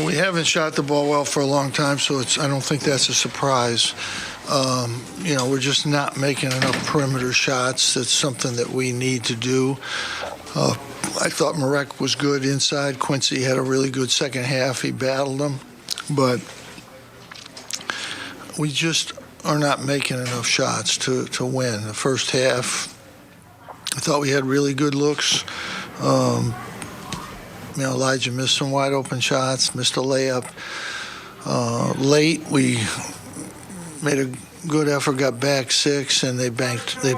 We haven't shot the ball well for a long time, so I don't think that's a surprise. We're just not making enough perimeter shots. That's something that we need to do. I thought Marek was good inside. Quincy had a really good second half. He battled them. But we just are not making enough shots to win. The first half, I thought we had really good looks. Elijah missed some wide open shots, missed a layup. Late, we made a good effort, got back 6, and they banked the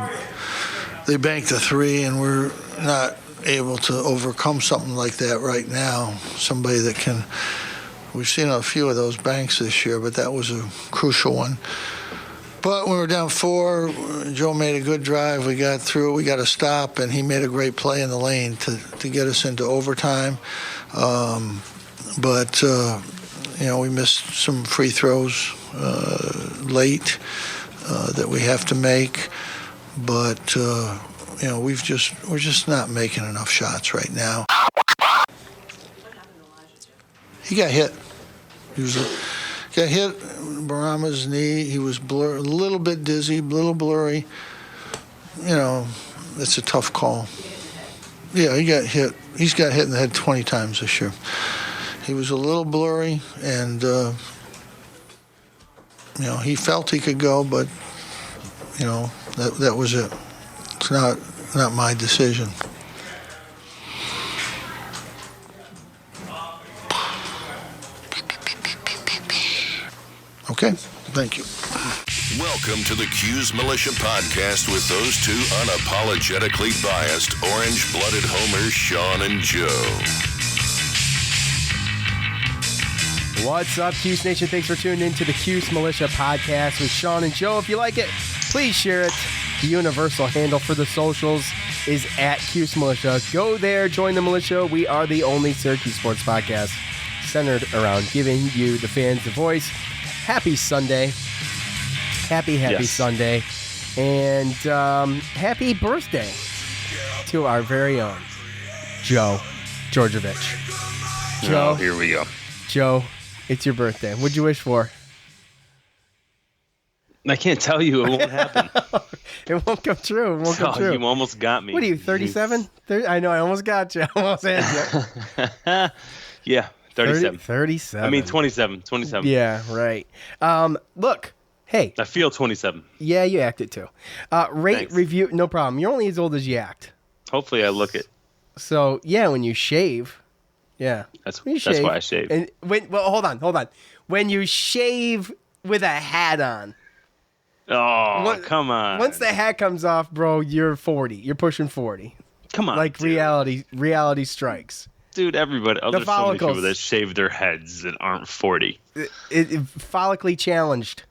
3, and we're not able to overcome something like that right now. Somebody that can. We've seen a few of those banks this year, but that was a crucial one. But when we were down 4, Joe made a good drive. We got through. We got a stop, and he made a great play in the lane to get us into overtime. But we missed some free throws late that we have to make. But we're just not making enough shots right now. He got hit. Got hit, Barama's knee. He was a little bit dizzy, a little blurry. It's a tough call. Yeah, he got hit. He's got hit in the head 20 times this year. He was a little blurry, and he felt he could go, but that was it. It's not my decision. Okay, thank you. Welcome to the Cuse Militia Podcast with those two unapologetically biased, orange-blooded homers, Sean and Joe. What's up, Cuse Nation? Thanks for tuning in to the Cuse Militia Podcast with Sean and Joe. If you like it, please share it. The universal handle for the socials is @Cuse Militia. Go there, join the militia. We are the only Syracuse sports podcast centered around giving you, the fans, the voice. Happy Sunday. Happy yes. Sunday. And happy birthday to our very own Joe Georgievich. Joe, here we go. Joe, it's your birthday. What'd you wish for? I can't tell you. It won't happen. It won't come true. It won't come true. You almost got me. What are you, 37? I know, I almost got you. I almost had you. Yeah. 37. 37. I mean, 27. 27. Yeah, right. Look, hey. I feel 27. Yeah, you act it too. Rate, Thanks. Review, no problem. You're only as old as you act. Hopefully I look it. So, yeah, when you shave. Yeah. That's why I shave. And hold on. When you shave with a hat on. Oh, come on. Once the hat comes off, bro, you're 40. You're pushing 40. Come on. Like dude. reality strikes. Dude, everybody. The there's so many follicles. people that shave their heads that aren't 40. Follically challenged.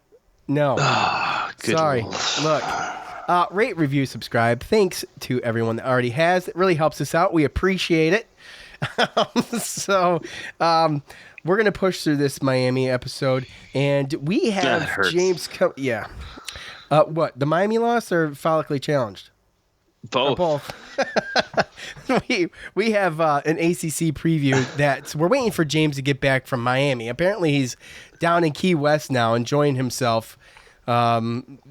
No. Oh, Sorry. Lord. Look. Rate, review, subscribe. Thanks to everyone that already has. It really helps us out. We appreciate it. So, we're going to push through this Miami episode. And we have James. Yeah. What? The Miami loss or follically challenged? Both. We have an ACC preview we're waiting for James to get back from Miami. Apparently he's down in Key West now enjoying himself. The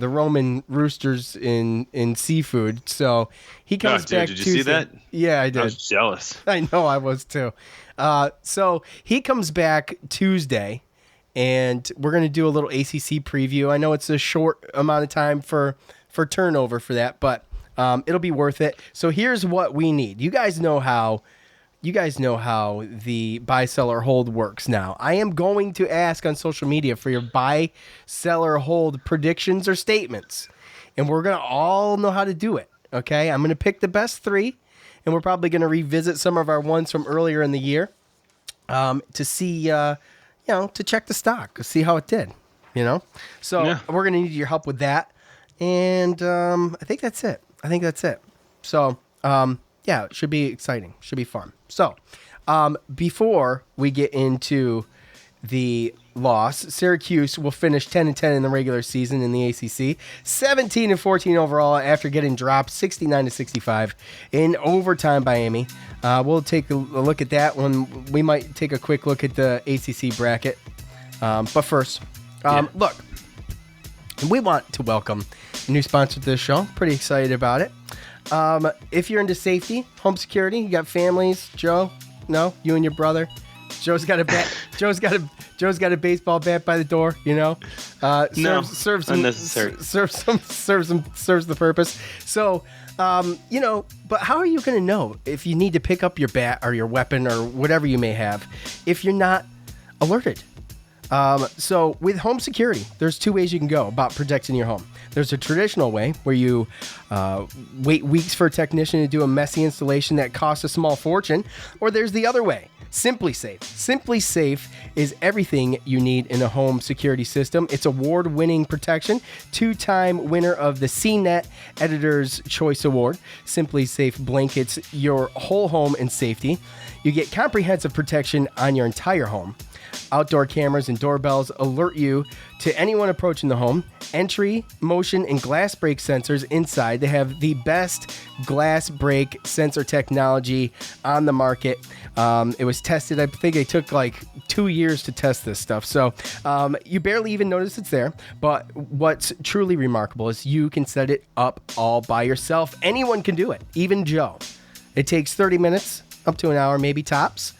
Roman roosters in seafood. So he comes back. Did you Tuesday. see that? Yeah, I did. I was jealous. I know I was too. So he comes back Tuesday, and we're gonna do a little ACC preview. I know it's a short amount of time for turnover for that, but it'll be worth it. So here's what we need. You guys know how the buy, sell, or hold works now. I am going to ask on social media for your buy, sell, or hold predictions or statements, and we're going to all know how to do it, okay? I'm going to pick the best 3, and we're probably going to revisit some of our ones from earlier in the year to see, to check the stock, to see how it did, So we're going to need your help with that. And I think that's it. So, it should be exciting. Should be fun. So, before we get into the loss, Syracuse will finish 10-10 in the regular season in the ACC, 17-14 overall after getting dropped 69-65 in overtime by Miami. We'll take a look at that one. We might take a quick look at the ACC bracket. But first, look, we want to welcome a new sponsor to the show. Pretty excited about it. If you're into safety, home security, you got families, Joe? No, you and your brother. Joe's got a bat. Joe's got a baseball bat by the door. Serves unnecessary. Serves the purpose. So, but how are you going to know if you need to pick up your bat or your weapon or whatever you may have if you're not alerted? So with home security, there's two ways you can go about protecting your home. There's a traditional way where you wait weeks for a technician to do a messy installation that costs a small fortune, or there's the other way, Simply Safe. Simply Safe is everything you need in a home security system. It's award-winning protection, 2-time winner of the CNET Editor's Choice Award. Simply Safe blankets your whole home in safety. You get comprehensive protection on your entire home. Outdoor cameras and doorbells alert you to anyone approaching the home. Entry, motion, and glass break sensors inside. They have the best glass break sensor technology on the market. It was tested. I think it took like 2 years to test this stuff. So you barely even notice it's there. But what's truly remarkable is you can set it up all by yourself. Anyone can do it, even Joe. It takes 30 minutes, up to an hour, maybe tops.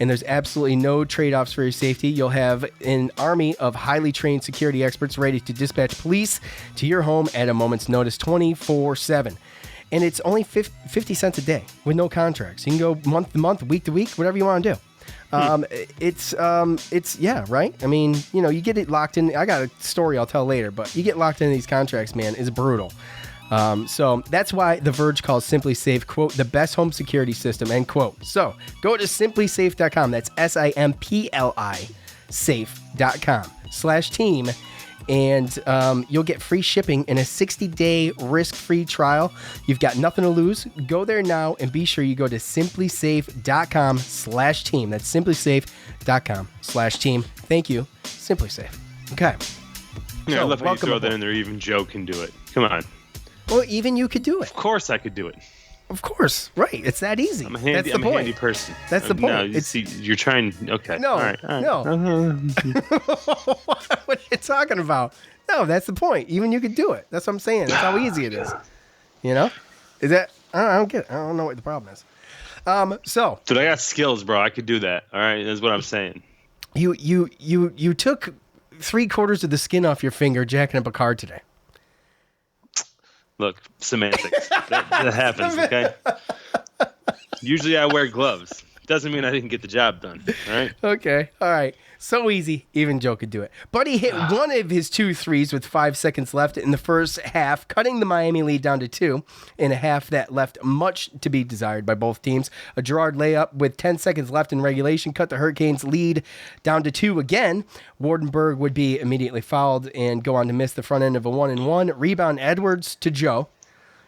And there's absolutely no trade-offs for your safety. You'll have an army of highly trained security experts ready to dispatch police to your home at a moment's notice 24/7. And it's only 50 cents a day with no contracts. You can go month to month, week to week, whatever you want to do. It's yeah, right? I mean, you get it locked in. I got a story I'll tell later, but you get locked into these contracts, man, it's brutal. So that's why The Verge calls Simply Safe, quote, the best home security system, end quote. So go to simplysafe.com. That's SIMPLI safe.com/team. And you'll get free shipping and a 60-day risk-free trial. You've got nothing to lose. Go there now and be sure you go to simplysafe.com/team. That's simplysafe.com/team. Thank you, Simply Safe. Okay. Yeah, I love how you throw that in there. Even Joe can do it. Come on. Well, even you could do it. Of course I could do it. Of course. Right. It's that easy. I'm a handy person. That's the point. No, you're trying. Okay. No. All right. No. What are you talking about? No, that's the point. Even you could do it. That's what I'm saying. That's how easy it is. Is that? I don't get it. I don't know what the problem is. So. Dude, I got skills, bro. I could do that. All right. That's what I'm saying. You took 3/4 of the skin off your finger jacking up a card today. Look, semantics. that happens, okay? Usually I wear gloves. Doesn't mean I didn't get the job done, all right? Okay, all right. So easy, even Joe could do it. But he hit one of his 2 threes with 5 seconds left in the first half, cutting the Miami lead down to 2 in a half that left much to be desired by both teams. A Gerard layup with 10 seconds left in regulation cut the Hurricanes' lead down to 2 again. Wardenberg would be immediately fouled and go on to miss the front end of a 1-and-1. Rebound Edwards to Joe,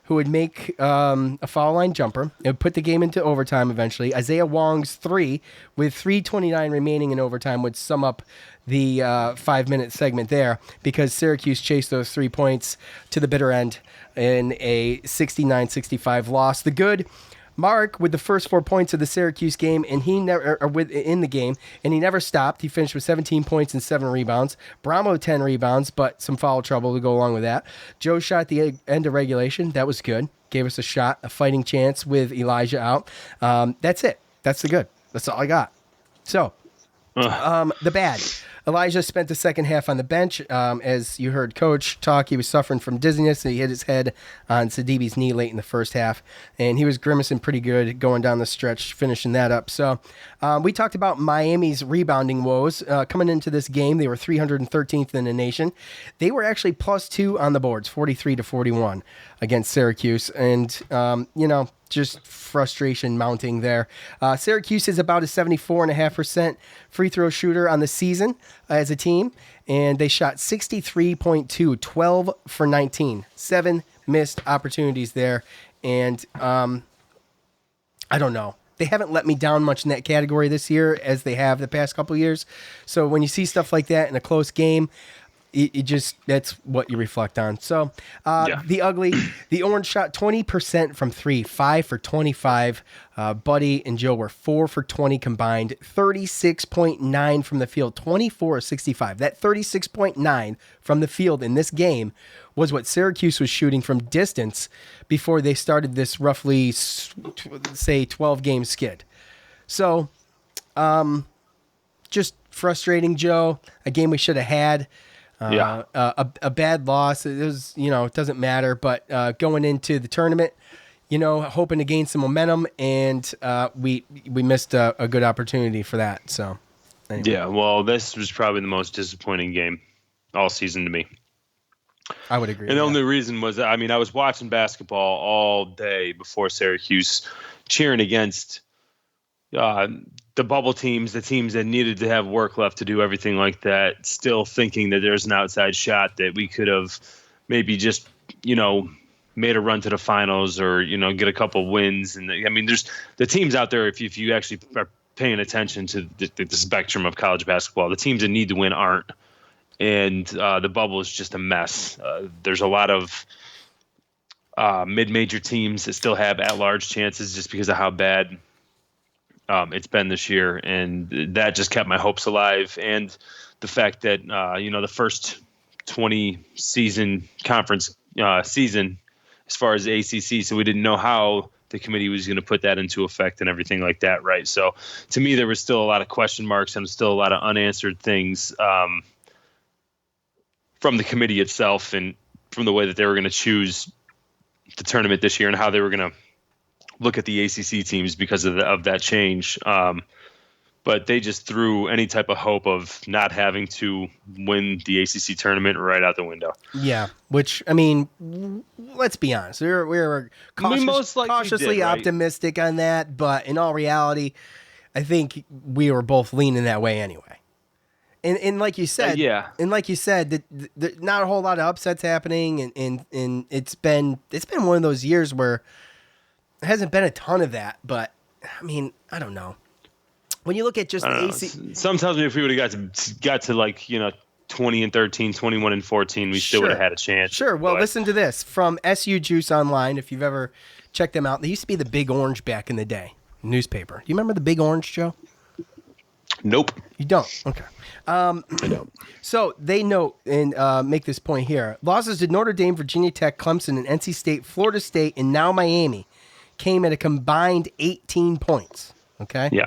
who would make a foul line jumper. It would put the game into overtime eventually. Isaiah Wong's 3 with 3:29 remaining in overtime would sum up the 5-minute segment there because Syracuse chased those 3 points to the bitter end in a 69-65 loss. The good Mark with the first 4 points of the Syracuse game, and he never in the game, and he never stopped. He finished with 17 points and 7 rebounds. Bramo 10 rebounds, but some foul trouble to go along with that. Joe shot at the end of regulation. That was good. Gave us a shot, a fighting chance with Elijah out. That's it. That's the good. That's all I got. So, the bad. Elijah spent the second half on the bench. As you heard Coach talk, he was suffering from dizziness. And he hit his head on Sidibe's knee late in the first half. And he was grimacing pretty good going down the stretch, finishing that up. So we talked about Miami's rebounding woes. Coming into this game, they were 313th in the nation. They were actually +2 on the boards, 43-41 against Syracuse. And, just frustration mounting there. Syracuse is about a 74.5% free throw shooter on the season as a team, and they shot 63.2, 12 for 19, 7 missed opportunities there, and I don't know. They haven't let me down much in that category this year as they have the past couple of years. So when you see stuff like that in a close game, it just, that's what you reflect on. So the Orange shot 20% from 3, 5 for 25. Buddy and Joe were 4 for 20 combined, 36.9 from the field, 24 or 65. That 36.9 from the field in this game was what Syracuse was shooting from distance before they started this roughly, say, 12-game skid. So, just frustrating, Joe. A game we should have had. A bad loss. It was, it doesn't matter. But going into the tournament, hoping to gain some momentum, and we missed a good opportunity for that. So, anyway. Yeah. Well, this was probably the most disappointing game all season to me. I would agree. And the only reason was, I was watching basketball all day before Syracuse, cheering against the bubble teams, the teams that needed to have work left to do everything like that, still thinking that there's an outside shot that we could have maybe just, made a run to the finals or, get a couple wins. And there's the teams out there, if you actually are paying attention to the spectrum of college basketball, the teams that need to win aren't. And the bubble is just a mess. There's a lot of mid-major teams that still have at-large chances just because of how bad it's been this year. And that just kept my hopes alive. And the fact that, the first 20-season conference season as far as the ACC, so we didn't know how the committee was going to put that into effect and everything like that, right? So to me, there was still a lot of question marks and still a lot of unanswered things from the committee itself and from the way that they were going to choose the tournament this year and how they were going to look at the ACC teams because of that change. But they just threw any type of hope of not having to win the ACC tournament right out the window. Yeah, which, let's be honest. We were cautiously optimistic on that, but in all reality, I think we were both leaning that way anyway. And like you said, not a whole lot of upsets happening, and it's been one of those years where there hasn't been a ton of that. But I don't know. When you look at just the ACC, some tells me if we would have got to 20-13, 21-14, we still would have had a chance. Sure. Well, listen to this from SU Juice Online. If you've ever checked them out, they used to be the Big Orange back in the day, newspaper. Do you remember the Big Orange, Joe? Nope. You don't? Okay. I don't. So they note and make this point here. Losses to Notre Dame, Virginia Tech, Clemson, and NC State, Florida State, and now Miami came at a combined 18 points. Okay? Yeah.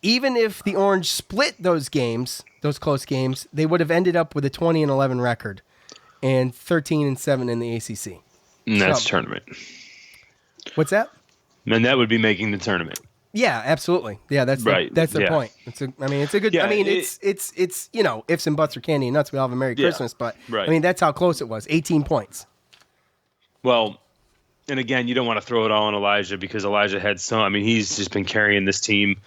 Even if the Orange split those games, those close games, they would have ended up with a 20-11 record and 13-7 in the ACC. And that's tournament. What's that? And that would be making the tournament. Yeah, absolutely. Yeah, that's right. That's the point. It's a good. Yeah, it's ifs and buts are candy and nuts. We all have a Merry Christmas, but that's how close it was. 18 points. Well, and again, you don't want to throw it all on Elijah because Elijah had he's just been carrying this team,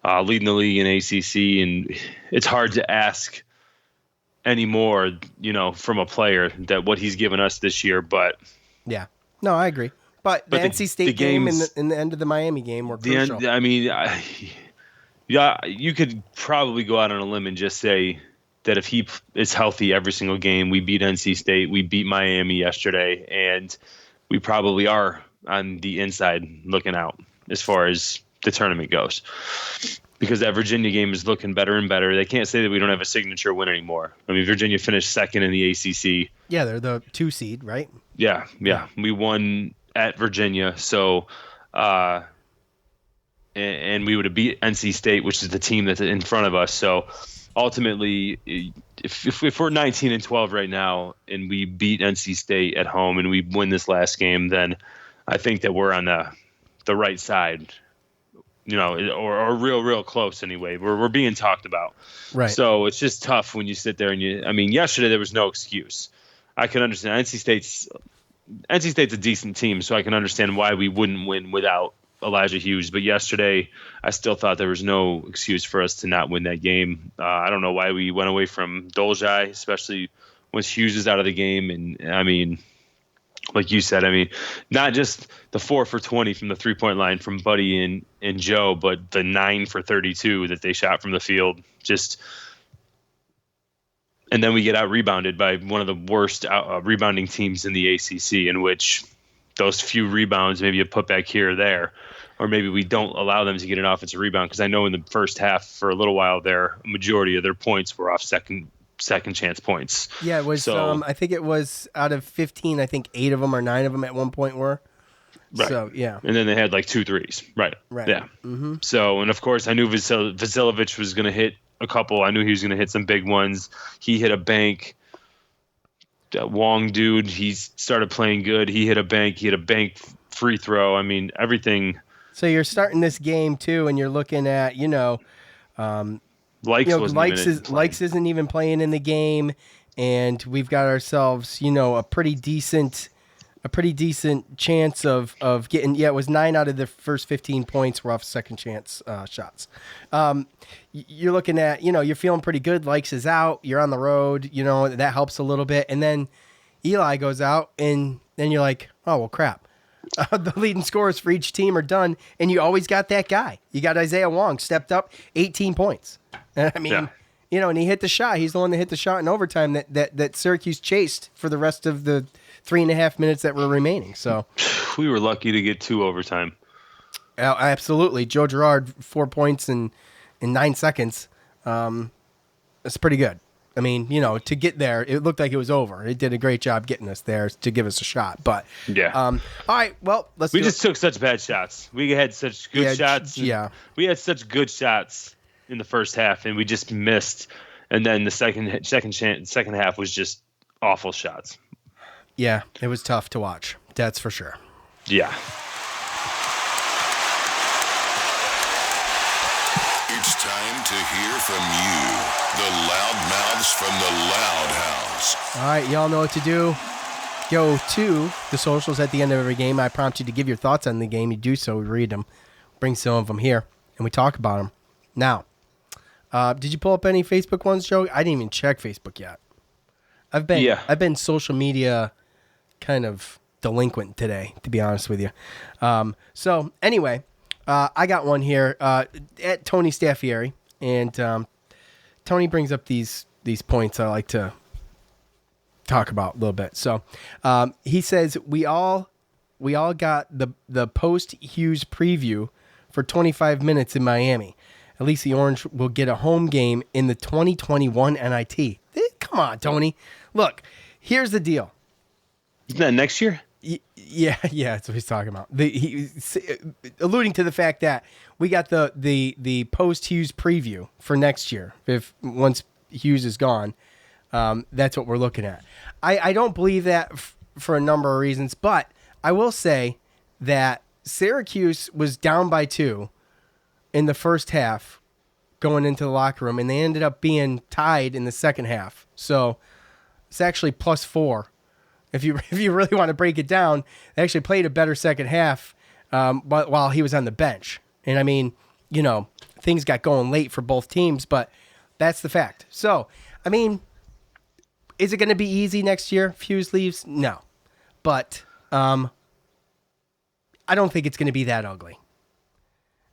leading the league in ACC, and it's hard to ask anymore, from a player that what he's given us this year. But yeah, no, I agree. But the NC State game and the end of the Miami game were crucial. You could probably go out on a limb and just say that if he is healthy every single game, we beat NC State, we beat Miami yesterday, and we probably are on the inside looking out as far as the tournament goes. Because that Virginia game is looking better and better. They can't say that we don't have a signature win anymore. Virginia finished second in the ACC. Yeah, they're the 2 seed, right? Yeah. We won at Virginia, so and we would have beat NC State, which is the team that's in front of us. So ultimately, if we're 19-12 right now and we beat NC State at home and we win this last game, then I think that we're on the right side, or real close anyway. We're being talked about, right? So it's just tough when you sit there and yesterday there was no excuse. I can understand NC State's a decent team, so I can understand why we wouldn't win without Elijah Hughes. But yesterday, I still thought there was no excuse for us to not win that game. I don't know why we went away from Dolzai, especially once Hughes is out of the game. And, like you said, not just the 4 for 20 from the three-point line from Buddy and Joe, but the 9 for 32 that they shot from the field. Just And then we get out rebounded by one of the worst rebounding teams in the ACC, in which those few rebounds, maybe a putback here or there, or maybe we don't allow them to get an offensive rebound. Because I know in the first half, for a little while there, a majority of their points were off second chance points. Yeah, it was. So, I think it was out of 15. I think 8 of them or 9 of them at one point were. right. So yeah. And then they had like 2 threes. Right. Right. Yeah. Mm-hmm. So, and of course, I knew Vasiljevic was going to hit a couple. I knew he was going to hit some big ones. He hit a bank. That Wong dude, he started playing good. He hit a bank free throw. I mean, everything. So you're starting this game too, and you're looking at, Likes isn't even playing in the game, and we've got ourselves, a pretty decent chance of getting. Yeah, it was 9 out of the first 15 points were off second chance shots. You're looking at, you're feeling pretty good. Likes is out. You're on the road. That helps a little bit, and then Eli goes out, and then you're like, oh well, crap. The leading scorers for each team are done, and you always got that guy. You got Isaiah Wong stepped up, 18 points. I mean, and he hit the shot. He's the one that hit the shot in overtime that Syracuse chased for the rest of the 3.5 minutes that were remaining. So we were lucky to get 2 overtime. Absolutely. Joe Girard, 4 points in 9 seconds. That's pretty good. I mean, to get there, it looked like it was over. It did a great job getting us there to give us a shot. But yeah. All right. Well, we just took such bad shots. We had such good shots. Yeah. We had such good shots in the first half, and we just missed. And then the second half was just awful shots. Yeah, it was tough to watch. That's for sure. Yeah. It's time to hear from you, the loudmouths from the Loud House. All right, y'all know what to do. Go to the socials at the end of every game. I prompt you to give your thoughts on the game. You do so, we read them, bring some of them here, and we talk about them. Now, did you pull up any Facebook ones, Joe? I didn't even check Facebook yet. I've been social media kind of delinquent today, to be honest with you. So anyway, I got one here at Tony Staffieri, and Tony brings up these points I like to talk about a little bit. So he says we all got the post Hughes preview for 25 minutes in Miami. At least the Orange will get a home game in the 2021 NIT. Come on, Tony. Look, here's the deal. Isn't that next year? Yeah, that's what he's talking about. He's alluding to the fact that we got the post Hughes preview for next year. If once Hughes is gone, that's what we're looking at. I don't believe that for a number of reasons, but I will say that Syracuse was down by 2 in the first half going into the locker room, and they ended up being tied in the second half. So it's actually +4. If you really want to break it down, they actually played a better second half but while he was on the bench. And I mean, things got going late for both teams, but that's the fact. So, I mean, is it going to be easy next year if Hughes leaves? No. But I don't think it's going to be that ugly.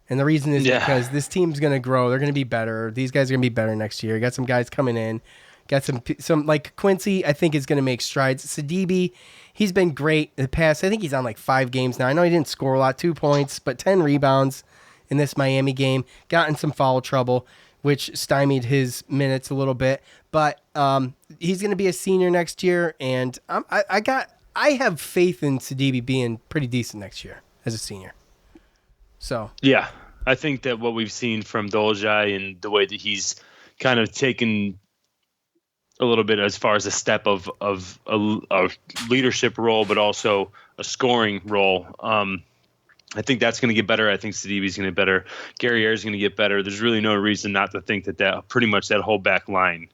And the reason is because this team's going to grow. They're going to be better. These guys are going to be better next year. You got some guys coming in. Got some like Quincy, I think, is going to make strides. Sidibe, he's been great in the past. I think he's on like 5 games now. I know he didn't score a lot, 2 points, but 10 rebounds in this Miami game. Got in some foul trouble, which stymied his minutes a little bit. But he's going to be a senior next year, and I have faith in Sidibe being pretty decent next year as a senior. So yeah, I think that what we've seen from Dolzaj and the way that he's kind of taken a little bit as far as a step of a leadership role, but also a scoring role. I think that's going to get better. I think Sidibe's going to get better. Gary Ayer's going to get better. There's really no reason not to think that pretty much that whole back line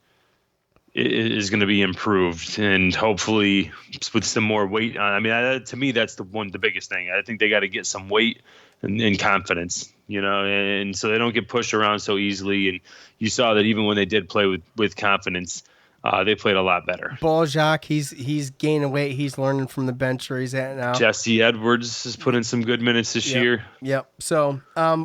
is going to be improved, and hopefully with some more weight. I mean, to me, that's the biggest thing. I think they got to get some weight and confidence, and so they don't get pushed around so easily. And you saw that even when they did play with confidence, they played a lot better. Boljak, he's gaining weight. He's learning from the bench where he's at now. Jesse Edwards has put in some good minutes this year. Yep. So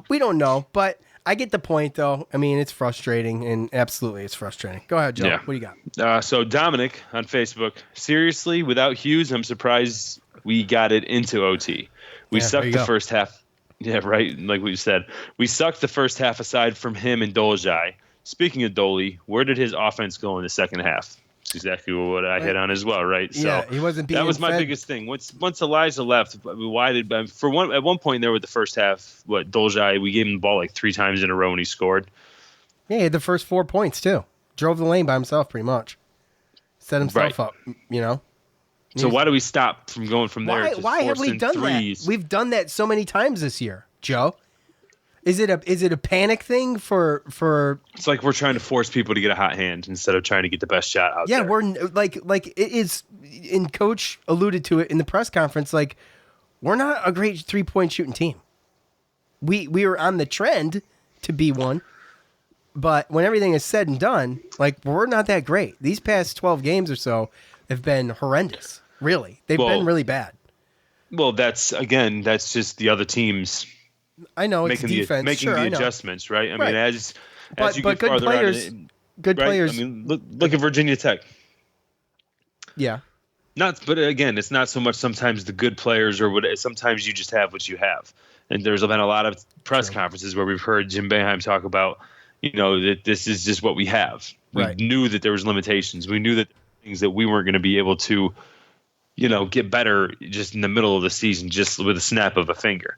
we don't know, but I get the point, though. I mean, it's frustrating, and absolutely it's frustrating. Go ahead, Joe. Yeah. What do you got? So Dominic on Facebook, seriously, without Hughes, I'm surprised we got it into OT. We Yeah, there sucked you the go. first half. Yeah, right. Like we said, we sucked the first half aside from him and Dolzai. Speaking of Dolly, where did his offense go in the second half? That's exactly what I hit on as well, right? Yeah, he wasn't being that was my fed. biggest thing. Once Elijah left, why did at one point there with the first half, Dolzai, we gave him the ball like 3 times in a row and he scored. Yeah, he had the first 4 points, too. Drove the lane by himself, pretty much. Set himself up, you know? So why do we stop from going from there? Why have we done threes? that? We've done that so many times this year, Joe. Is it a panic thing for? It's like we're trying to force people to get a hot hand instead of trying to get the best shot out there. Yeah, we're like it is. And Coach alluded to it in the press conference. Like, we're not a great 3-point shooting team. We are on the trend to be one, but when everything is said and done, like, we're not that great. These past 12 games or so have been horrendous. Really, they've been really bad. Well, that's just the other teams. I know it's defense, making the adjustments, right? I mean, as you but get good farther players, on, good right? players. I mean, look at Virginia Tech. Yeah, But again, it's not so much sometimes the good players or what. Sometimes you just have what you have, and there's been a lot of press conferences where we've heard Jim Boeheim talk about, that this is just what we have. We knew that there was limitations. We knew that things that we weren't going to be able to, get better just in the middle of the season, just with a snap of a finger.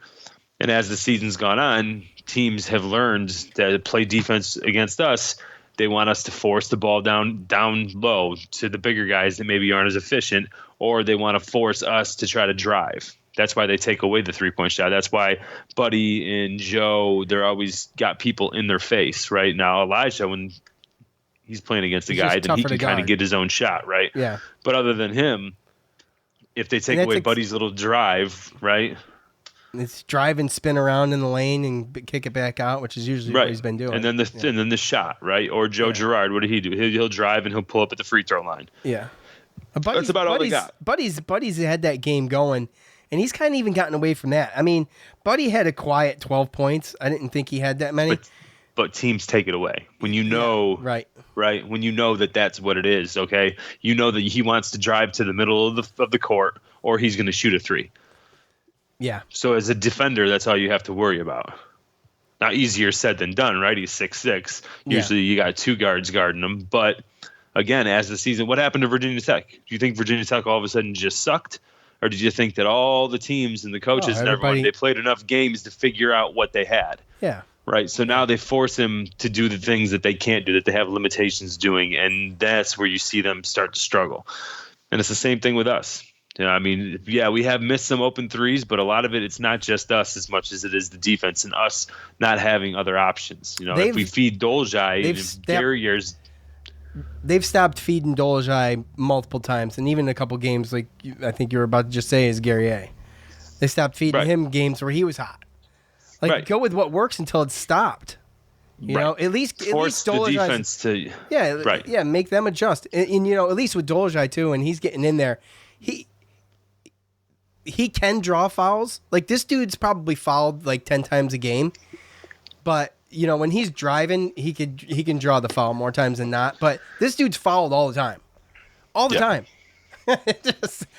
And as the season's gone on, teams have learned that to play defense against us, they want us to force the ball down low to the bigger guys that maybe aren't as efficient, or they want to force us to try to drive. That's why they take away the 3-point shot. That's why Buddy and Joe, they're always got people in their face, right? Now, Elijah, when he's playing against a guy, then he can kind of get his own shot, right? Yeah. But other than him, if they take away Buddy's little drive, right? It's drive and spin around in the lane and kick it back out, which is usually what he's been doing. And then the shot, right? Or Joe Girard, what did he do? He'll drive and he'll pull up at the free throw line. Yeah. That's about all they got. Buddy's had that game going, and he's kind of even gotten away from that. I mean, Buddy had a quiet 12 points. I didn't think he had that many. But teams take it away when you know, right? When you know that that's what it is. Okay, you know that he wants to drive to the middle of the court, or he's going to shoot a 3. Yeah. So as a defender, that's all you have to worry about. Now, easier said than done, right? He's 6'6". Usually you got 2 guards guarding him. But again, as the season, what happened to Virginia Tech? Do you think Virginia Tech all of a sudden just sucked? Or did you think that all the teams and the coaches and everyone, they played enough games to figure out what they had? Yeah. Right. So now they force him to do the things that they can't do, that they have limitations doing. And that's where you see them start to struggle. And it's the same thing with us. I mean, we have missed some open threes, but a lot of it's not just us as much as it is the defense and us not having other options. If we feed Dolzai in barriers. They've stopped feeding Dolzai multiple times, and even a couple games, like I think you were about to just say, is Gary A. They stopped feeding him games where he was hot. Like, go with what works until it's stopped. You know, at least force the defense to make them adjust. And at least with Dolzai too, and he's getting in there, he can draw fouls. Like, this dude's probably fouled like 10 times a game, but when he's driving, he can draw the foul more times than not. But this dude's fouled all the time, time.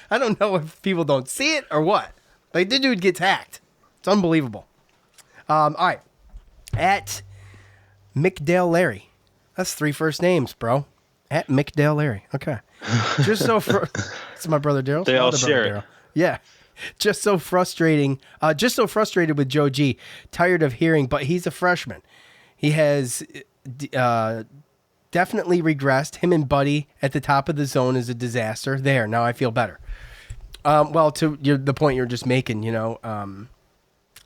I don't know if people don't see it or what. Like, the dude gets hacked. It's unbelievable. All right, at McDale Larry. That's 3 first names, bro. At McDale Larry. Okay. Just so it's my brother Daryl. They all share it. Yeah. Just so frustrating. Just so frustrated with Joe G. Tired of hearing, but he's a freshman. He has definitely regressed. Him and Buddy at the top of the zone is a disaster. There. Now I feel better. Well, to the point you're just making,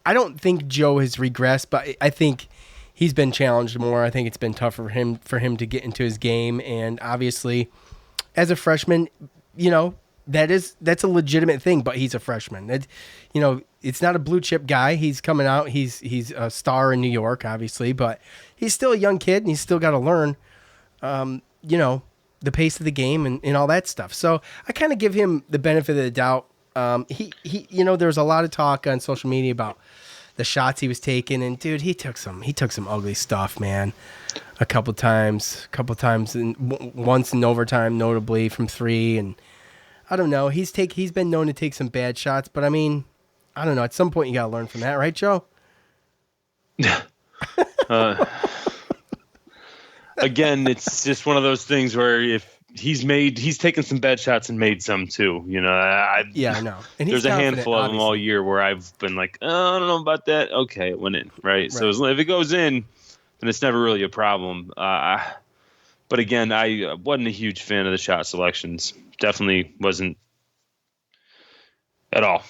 I don't think Joe has regressed, but I think he's been challenged more. I think it's been tough for him to get into his game, and obviously, as a freshman, that's a legitimate thing. But he's a freshman. It's not a blue chip guy. He's coming out. He's a star in New York, obviously, but he's still a young kid, and he's still got to learn, the pace of the game and all that stuff. So I kind of give him the benefit of the doubt. There was a lot of talk on social media about the shots he was taking, and dude, he took some ugly stuff, man. A couple times, once in overtime, notably from 3, and I don't know. He's been known to take some bad shots, but I mean, I don't know. At some point, you gotta learn from that, right, Joe? Again, it's just one of those things where if he's taken some bad shots and made some too. I know. And there's a handful of them all year where I've been like, oh, I don't know about that. Okay, it went in, right? So if it goes in, then it's never really a problem. But again, I wasn't a huge fan of the shot selections. Definitely wasn't at all.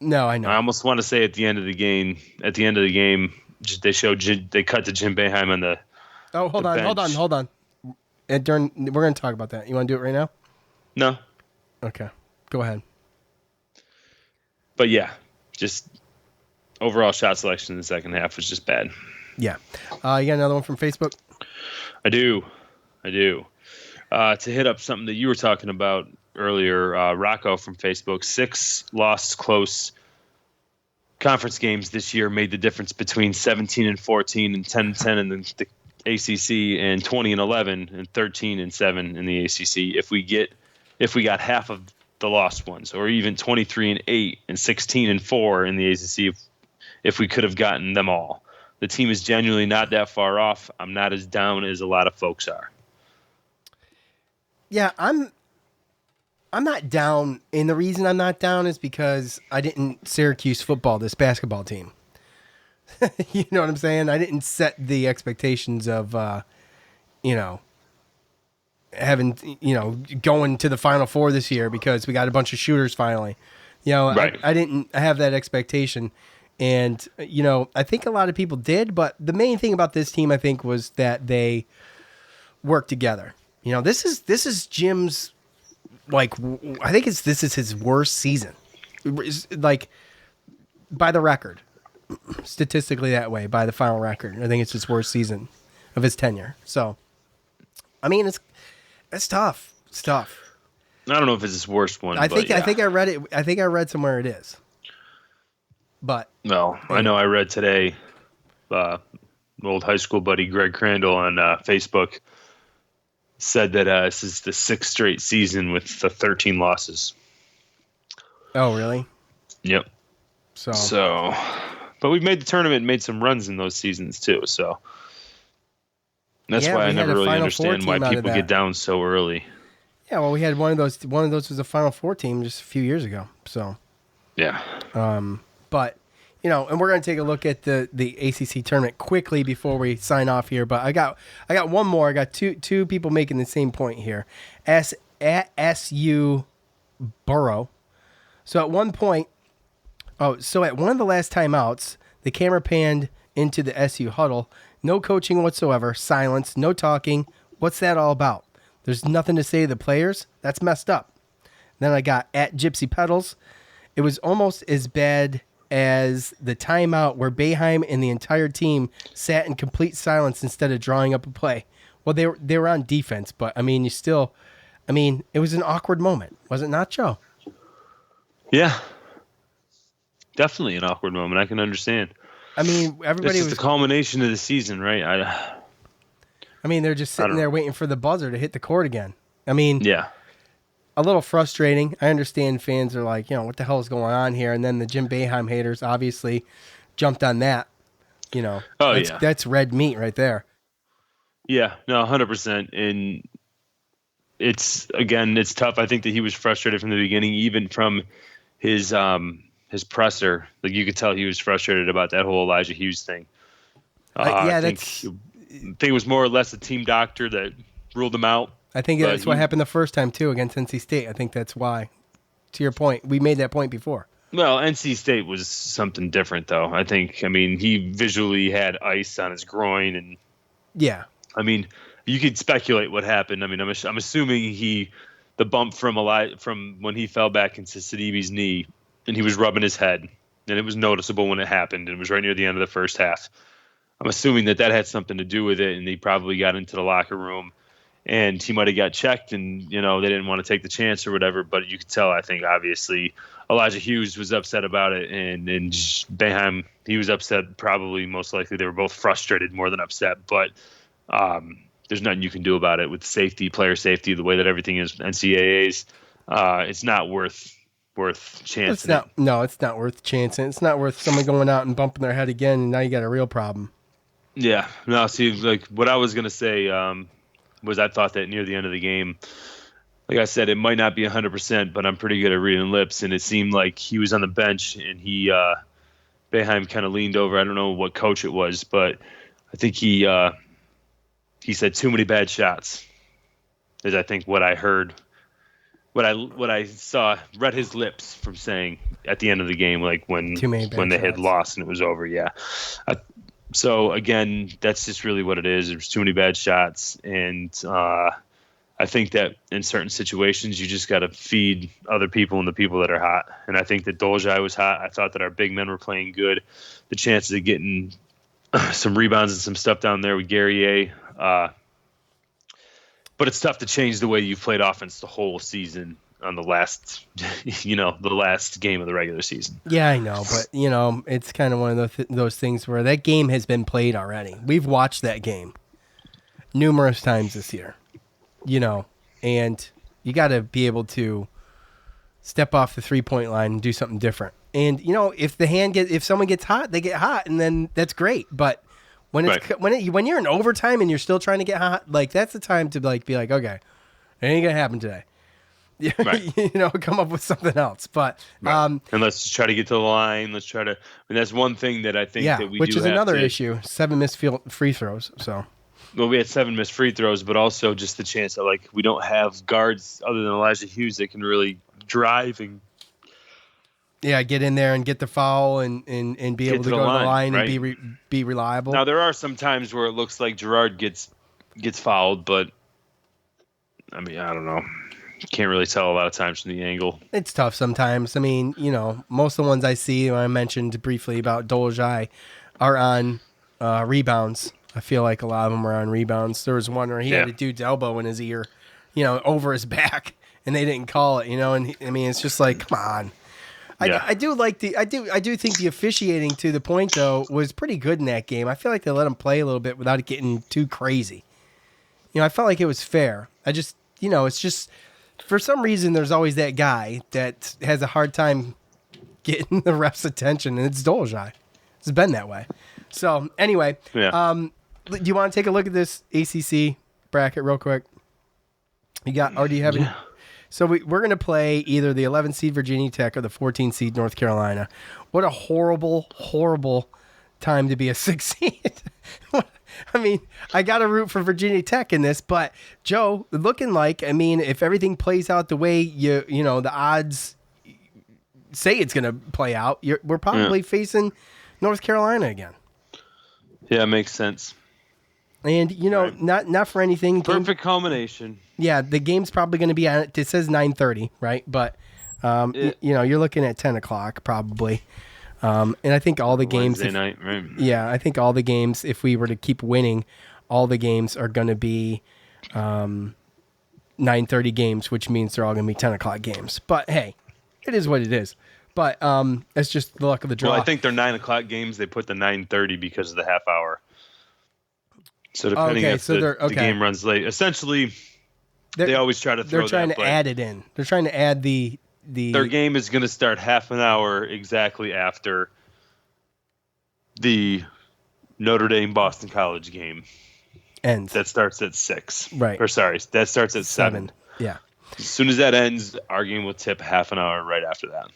No, I know. I almost want to say at the end of the game, they cut to Jim Boeheim on the. Oh, hold on. We're going to talk about that. You want to do it right now? No. Okay, go ahead. But yeah, just overall shot selection in the second half was just bad. Yeah. You got another one from Facebook? I do. To hit up something that you were talking about earlier, Rocco from Facebook, 6 lost close conference games this year made the difference between 17-14 and 10-10 in the ACC, and 20-11 and 13-7 in the ACC. If we got half of the lost ones, or even 23-8 and 16-4 in the ACC, if we could have gotten them all. The team is genuinely not that far off. I'm not as down as a lot of folks are. Yeah, I'm not down, and the reason I'm not down is because I didn't Syracuse football this basketball team. You know what I'm saying? I didn't set the expectations of, having, going to the Final Four this year because we got a bunch of shooters finally. Right. I didn't have that expectation. And, I think a lot of people did, but the main thing about this team, I think, was that they worked together. This is Jim's, I think this is his worst season. Like, by the record. Statistically that way, by the final record. I think it's his worst season of his tenure. So, I mean, it's tough. It's tough. I don't know if it's his worst one. I think I read it. I think I read somewhere it is. But no, I know I read today. Old high school buddy Greg Crandall on Facebook said that this is the 6th straight season with the 13 losses. Oh, really? Yep. So, but we've made the tournament and made some runs in those seasons too. So that's why I never really understand why people get down so early. Yeah, well, we had one of those. One of those was a Final Four team just a few years ago. So yeah. But and we're gonna take a look at the ACC tournament quickly before we sign off here. But I got one more. I got two people making the same point here. At SU Burrow. So at one of the last timeouts, the camera panned into the SU huddle. No coaching whatsoever. Silence. No talking. What's that all about? There's nothing to say to the players. That's messed up. Then I got at Gypsy Pedals. It was almost as bad as the timeout where Boeheim and the entire team sat in complete silence instead of drawing up a play. Well, they were on defense, but it was an awkward moment. Was it not, Joe? Yeah. Definitely an awkward moment. I can understand. Everybody was the culmination of the season, right? They're just sitting there waiting for the buzzer to hit the court again. Yeah. A little frustrating. I understand fans are like, what the hell is going on here? And then the Jim Boeheim haters obviously jumped on that. That's red meat right there. Yeah, no, 100%. And it's tough. I think that he was frustrated from the beginning, even from his presser. Like, you could tell he was frustrated about that whole Elijah Hughes thing. I think it was more or less a team doctor that ruled him out. I think that's what happened the first time, too, against NC State. I think that's why. To your point, we made that point before. Well, NC State was something different, though. He visually had ice on his groin. And yeah. You could speculate what happened. I'm assuming the bump from when he fell back into Sidibe's knee, and he was rubbing his head, and it was noticeable when it happened. And it was right near the end of the first half. I'm assuming that had something to do with it, and he probably got into the locker room and he might have got checked, and they didn't want to take the chance or whatever. But you could tell, I think, obviously, Elijah Hughes was upset about it, and Boeheim, he was upset. Probably, most likely, they were both frustrated more than upset. But there's nothing you can do about it with safety, player safety, the way that everything is NCAAs. It's not worth chancing. It's not worth chancing. It's not worth someone going out and bumping their head again, and now you got a real problem. Yeah. No, see, like what I was gonna say was I thought that near the end of the game, like I said, it might not be 100%, but I'm pretty good at reading lips, and it seemed like he was on the bench, and Boeheim kind of leaned over. I don't know what coach it was, but I think he said too many bad shots. Is I think what I heard, what I saw, read his lips from saying at the end of the game, like when they had lost and it was over. Yeah. So again, that's just really what it is. There's too many bad shots, and I think that in certain situations you just got to feed other people and the people that are hot. And I think that Dolezaj was hot. I thought that our big men were playing good. The chances of getting some rebounds and some stuff down there with Guerrier. But it's tough to change the way you've played offense the whole season on the last, the last game of the regular season. Yeah, I know, but it's kind of one of those things where that game has been played already. We've watched that game numerous times this year, and you got to be able to step off the 3-point line and do something different. And if someone gets hot, they get hot, and then that's great. But when you're in overtime and you're still trying to get hot, like that's the time to be like, okay, it ain't gonna happen today. Right. Come up with something else. But and let's try to get to the line. Let's try to. That's one thing that I think that we which do is have another to, issue. 7 missed free throws. So. Well, we had 7 missed free throws, but also just the chance that we don't have guards other than Elijah Hughes that can really drive and. Yeah, get in there and get the foul and be able to go to the line right? And be reliable. Now there are some times where it looks like Gerard gets fouled, but I mean I don't know. Can't really tell a lot of times from the angle. It's tough sometimes. I mean, most of the ones I see, when I mentioned briefly about Dolezaj, are on rebounds. I feel like a lot of them are on rebounds. There was one where he had a dude's elbow in his ear, over his back, and they didn't call it. And it's just like, come on. I do think the officiating to the point though was pretty good in that game. I feel like they let him play a little bit without it getting too crazy. I felt like it was fair. I just, it's just for some reason there's always that guy that has a hard time getting the ref's attention, and it's Dolezaj. It's been that way. So anyway, do you want to take a look at this ACC bracket real quick? Do you have any? So we're going to play either the 11 seed Virginia Tech or the 14 seed North Carolina. What a horrible, horrible time to be a 6 seed. I mean, I got to root for Virginia Tech in this, but Joe, looking like, if everything plays out the way the odds say it's going to play out, we're probably facing North Carolina again. Yeah, it makes sense. And right. not for anything. Perfect combination. Yeah, the game's probably going to be on. It says 9:30, right? But you're looking at 10 o'clock probably. And I think all the games. Wednesday night, right? Yeah, I think all the games. If we were to keep winning, all the games are going to be 9:30 games, which means they're all going to be 10 o'clock games. But hey, it is what it is. But it's just the luck of the draw. Well, I think they're 9 o'clock games. They put the 9:30 because of the half hour. So depending if the game runs late, essentially, they always try to throw. They're trying to add it in. They're trying to add the. Their game is going to start half an hour exactly after the Notre Dame Boston College game ends. That starts at 6. Right. Or sorry, that starts at 7. Yeah. As soon as that ends, our game will tip half an hour right after that.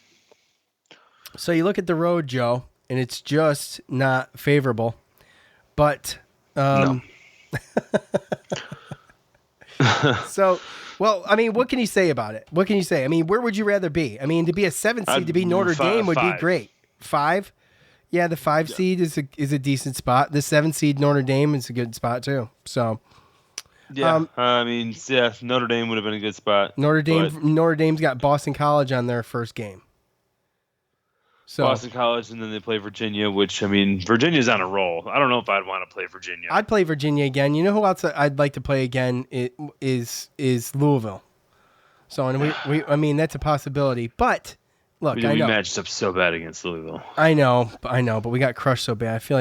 So you look at the road, Joe, and it's just not favorable. But no. So, well, what can you say about it? What can you say? Where would you rather be? To be a 7 seed, to be Notre Dame would be great. 5? Yeah, the 5 seed is a decent spot. The 7 seed Notre Dame is a good spot too. So, yeah, Notre Dame would have been a good spot. Notre Dame's got Boston College on their first game. So Boston College, and then they play Virginia, which, I mean, Virginia's on a roll. I don't know if I'd want to play Virginia. I'd play Virginia again. You know who else I'd like to play again is Louisville. So, and I mean, that's a possibility. But look, we I know matched up so bad against Louisville. I know, but we got crushed so bad. I feel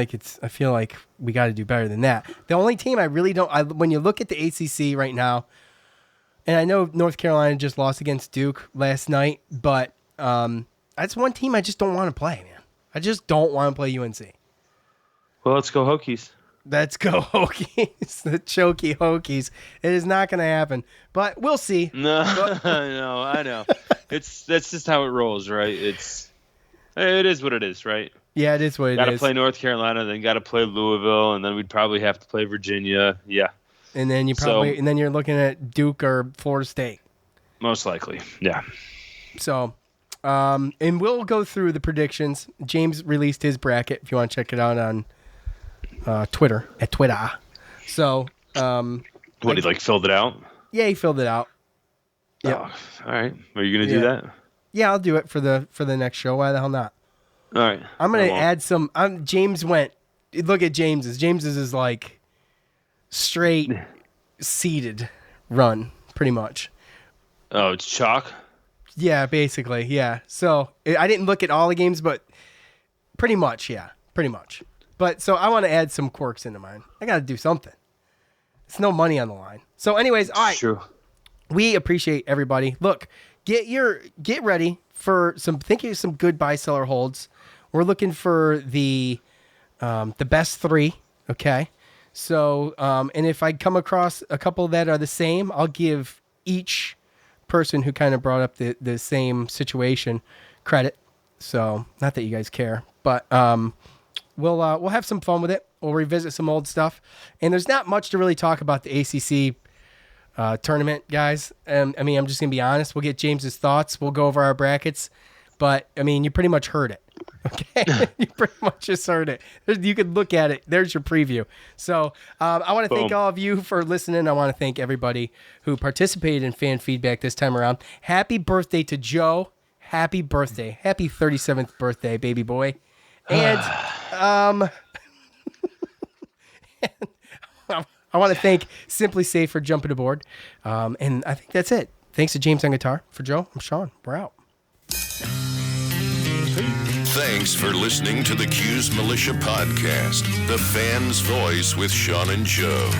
like we got to do better than that. The only team I really don't, when you look at the ACC right now, and I know North Carolina just lost against Duke last night, but that's one team I just don't want to play, man. I just don't want to play UNC. Well, let's go Hokies. Let's go Hokies, the choky Hokies. It is not going to happen, but we'll see. No, no, I know. That's just how it rolls, right? It is what it is, right? Yeah, it is what it is. Got to play North Carolina, then got to play Louisville, and then we'd probably have to play Virginia. Yeah. And then and then you're looking at Duke or Florida State. Most likely, yeah. So, and we'll go through the predictions. James released his bracket if you want to check it out on Twitter at Twitter. So, What, he filled it out? Yeah, he filled it out. Yeah. Oh, all right. Are you gonna do that? Yeah, I'll do it for the next show. Why the hell not? All right. I'm gonna add some. James went. Look at James's. James's is like straight seeded run, pretty much. Oh, it's chalk? Yeah, basically, yeah. So I didn't look at all the games, but pretty much, yeah, pretty much. But so I want to add some quirks into mine. I got to do something. It's no money on the line. So anyways, all right. True. We appreciate everybody. Look, get ready for some good buy seller holds. We're looking for the best three, okay? So, and if I come across a couple that are the same, I'll give each person who kind of brought up the same situation credit. So, not that you guys care, but we'll have some fun with it. We'll revisit some old stuff. And there's not much to really talk about the ACC tournament, guys. I mean, I'm just going to be honest. We'll get James's thoughts. We'll go over our brackets. But, I mean, you pretty much heard it. Okay? You pretty much just heard it. You could look at it. There's your preview. So I want to thank all of you for listening. I want to thank everybody who participated in fan feedback this time around. Happy birthday to Joe. Happy birthday. Happy 37th birthday, baby boy. And I want to thank Simply Safe for jumping aboard. And I think that's it. Thanks to James on guitar. For Joe, I'm Sean. We're out. Thanks for listening to the Cuse Militia Podcast, the fan's voice with Sean and Joe.